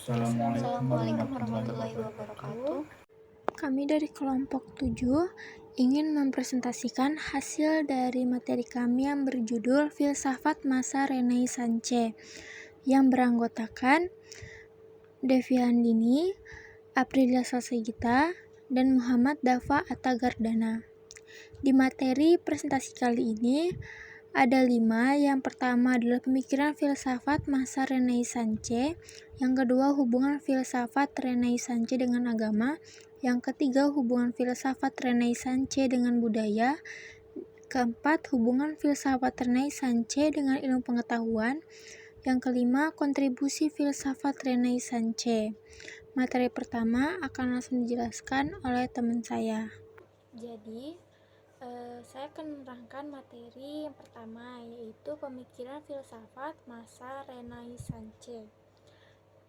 Assalamualaikum warahmatullahi wabarakatuh. Kami dari kelompok 7 ingin mempresentasikan hasil dari materi kami yang berjudul Filsafat Masa Renaissance yang beranggotakan Devi Andini, Aprilia Salsegita, dan Muhammad Dafa Attagardana. Di materi presentasi kali ini ada 5. Yang pertama adalah pemikiran filsafat masa Renaissance, yang kedua hubungan filsafat Renaissance dengan agama, yang ketiga hubungan filsafat Renaissance dengan budaya, keempat hubungan filsafat Renaissance dengan ilmu pengetahuan, yang kelima kontribusi filsafat Renaissance. Materi pertama akan langsung dijelaskan oleh teman saya. Jadi, saya akan menerangkan materi yang pertama, yaitu pemikiran filsafat masa Renaissance.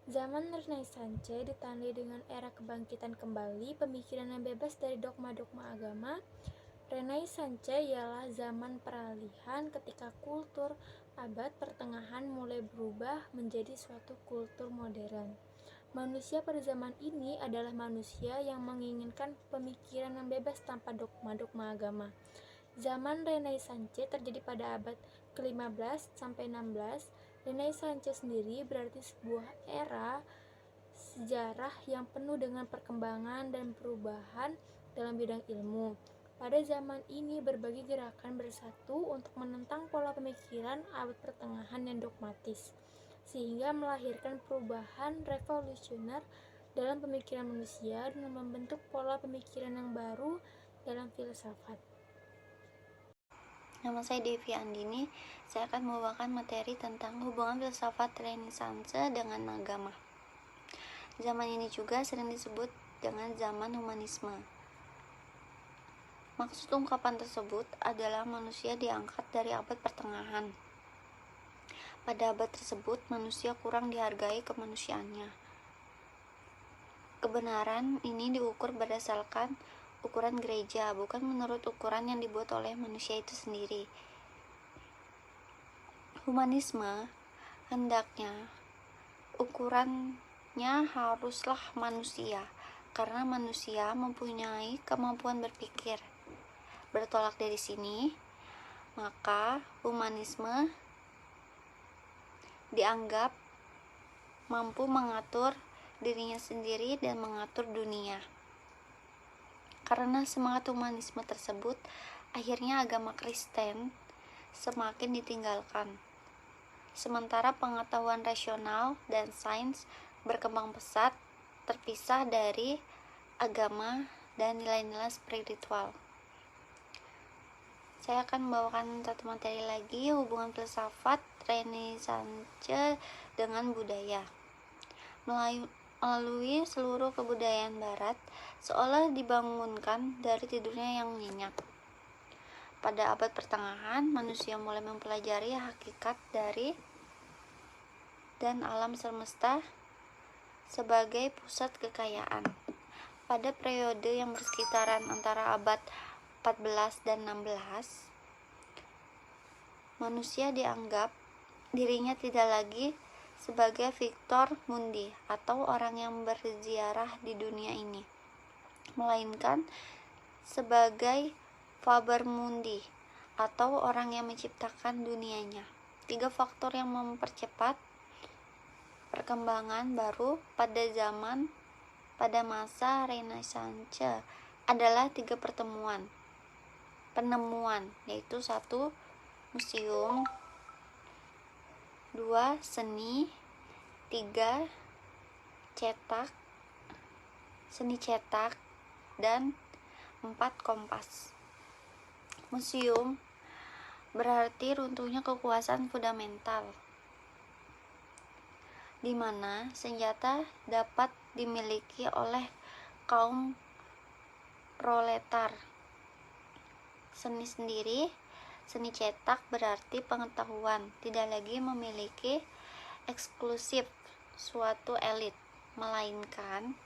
Zaman Renaissance ditandai dengan era kebangkitan kembali pemikiran yang bebas dari dogma-dogma agama. Renaissance ialah zaman peralihan ketika kultur abad pertengahan mulai berubah menjadi suatu kultur modern. Manusia pada zaman ini adalah manusia yang menginginkan pemikiran yang bebas tanpa dogma-dogma agama. Zaman Renaissance terjadi pada abad ke-15 sampai 16. Renaissance sendiri berarti sebuah era sejarah yang penuh dengan perkembangan dan perubahan dalam bidang ilmu. Pada zaman ini berbagai gerakan bersatu untuk menentang pola pemikiran abad pertengahan yang dogmatis, sehingga melahirkan perubahan revolusioner dalam pemikiran manusia dan membentuk pola pemikiran yang baru dalam filsafat. Nama saya Devi Andini. Saya akan membawakan materi tentang hubungan filsafat Renaissance dengan agama. Zaman ini juga sering disebut dengan zaman humanisme. Maksud ungkapan tersebut adalah manusia diangkat dari abad pertengahan. Pada abad tersebut, manusia kurang dihargai kemanusiaannya. Kebenaran ini diukur berdasarkan ukuran gereja, bukan menurut ukuran yang dibuat oleh manusia itu sendiri. Humanisme hendaknya ukurannya haruslah manusia, karena manusia mempunyai kemampuan berpikir. Bertolak dari sini, maka humanisme dianggap mampu mengatur dirinya sendiri dan mengatur dunia. Karena semangat humanisme tersebut, akhirnya agama Kristen semakin ditinggalkan. Sementara pengetahuan rasional dan sains berkembang pesat, terpisah dari agama dan nilai-nilai spiritual. Saya akan membawakan satu materi lagi, hubungan filsafat Renaissance dengan budaya. Melalui seluruh kebudayaan barat, seolah dibangunkan dari tidurnya yang nyenyak. Pada abad pertengahan, manusia mulai mempelajari hakikat dari dan alam semesta sebagai pusat kekayaan. Pada periode yang bersekitaran antara abad 14 dan 16, manusia dianggap dirinya tidak lagi sebagai Victor Mundi atau orang yang berziarah di dunia ini, melainkan sebagai Faber Mundi atau orang yang menciptakan dunianya. 3 faktor yang mempercepat perkembangan baru pada masa Renaissance adalah 3 penemuan, yaitu 1. Museum, 2. Seni, 3. Seni cetak, dan 4. Kompas. Museum berarti runtuhnya kekuasaan fundamental, di mana senjata dapat dimiliki oleh kaum proletar. Seni cetak berarti pengetahuan tidak lagi memiliki eksklusif suatu elit, melainkan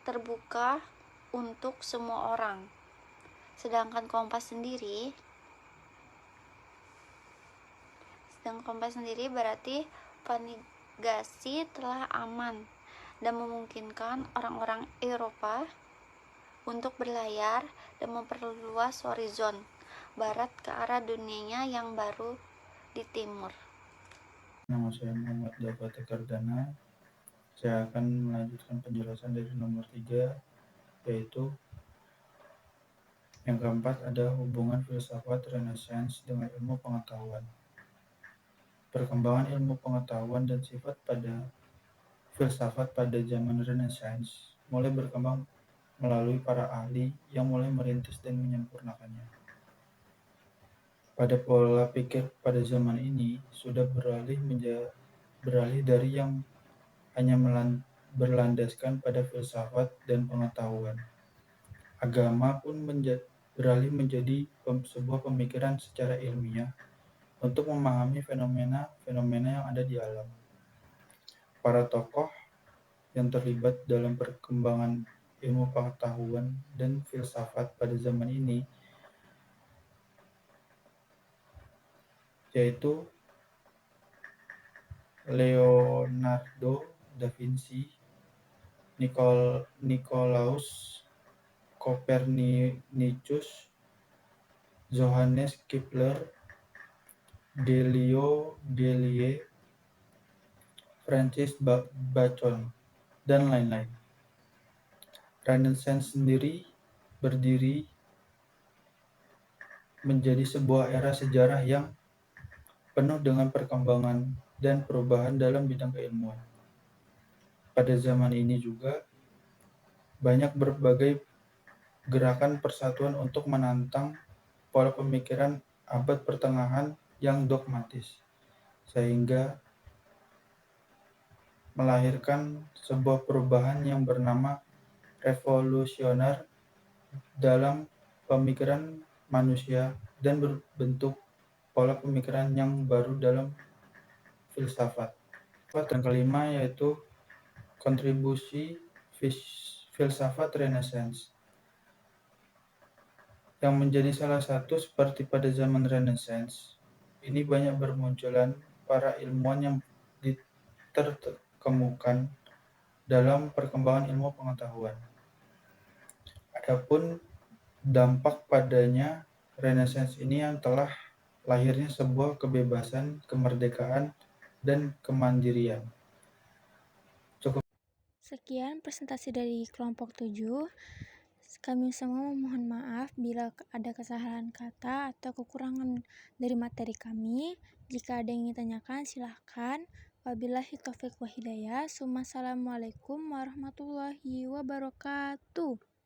terbuka untuk semua orang. Sedangkan kompas sendiri berarti navigasi telah aman dan memungkinkan orang-orang Eropa untuk berlayar dan memperluas horizon barat ke arah dunianya yang baru di timur. Nama saya Muhammad Dafati Kardana. Saya akan melanjutkan penjelasan dari nomor 3, yaitu yang keempat ada hubungan filsafat Renaissance dengan ilmu pengetahuan. Perkembangan ilmu pengetahuan dan sifat pada filsafat pada zaman Renaissance mulai berkembang melalui para ahli yang mulai merintis dan menyempurnakannya. Pada pola pikir pada zaman ini sudah beralih dari yang hanya berlandaskan pada filsafat dan pengetahuan. Agama pun beralih menjadi sebuah pemikiran secara ilmiah untuk memahami fenomena-fenomena yang ada di alam. Para tokoh yang terlibat dalam perkembangan ilmu pengetahuan dan filsafat pada zaman ini yaitu Leonardo da Vinci, Nicolaus Copernicus, Johannes Kepler, Galileo Galilei, Francis Bacon, dan lain-lain. Renaissance sendiri berdiri menjadi sebuah era sejarah yang penuh dengan perkembangan dan perubahan dalam bidang keilmuan. Pada zaman ini juga banyak berbagai gerakan persatuan untuk menantang pola pemikiran abad pertengahan yang dogmatis, sehingga melahirkan sebuah perubahan yang bernama revolusioner dalam pemikiran manusia dan berbentuk pola pemikiran yang baru dalam filsafat. Dan kelima yaitu kontribusi filsafat Renaissance yang menjadi salah satu seperti pada zaman Renaissance. Ini banyak bermunculan para ilmuwan yang diterkemukan dalam perkembangan ilmu pengetahuan. Adapun dampak padanya Renaissance ini yang telah lahirnya sebuah kebebasan, kemerdekaan, dan kemandirian. Sekian presentasi dari kelompok 7. Kami semua memohon maaf bila ada kesalahan kata atau kekurangan dari materi kami. Jika ada yang ingin ditanyakan, silahkan. Wabillahi taufiq wa hidayah. Wassalamualaikum warahmatullahi wabarakatuh.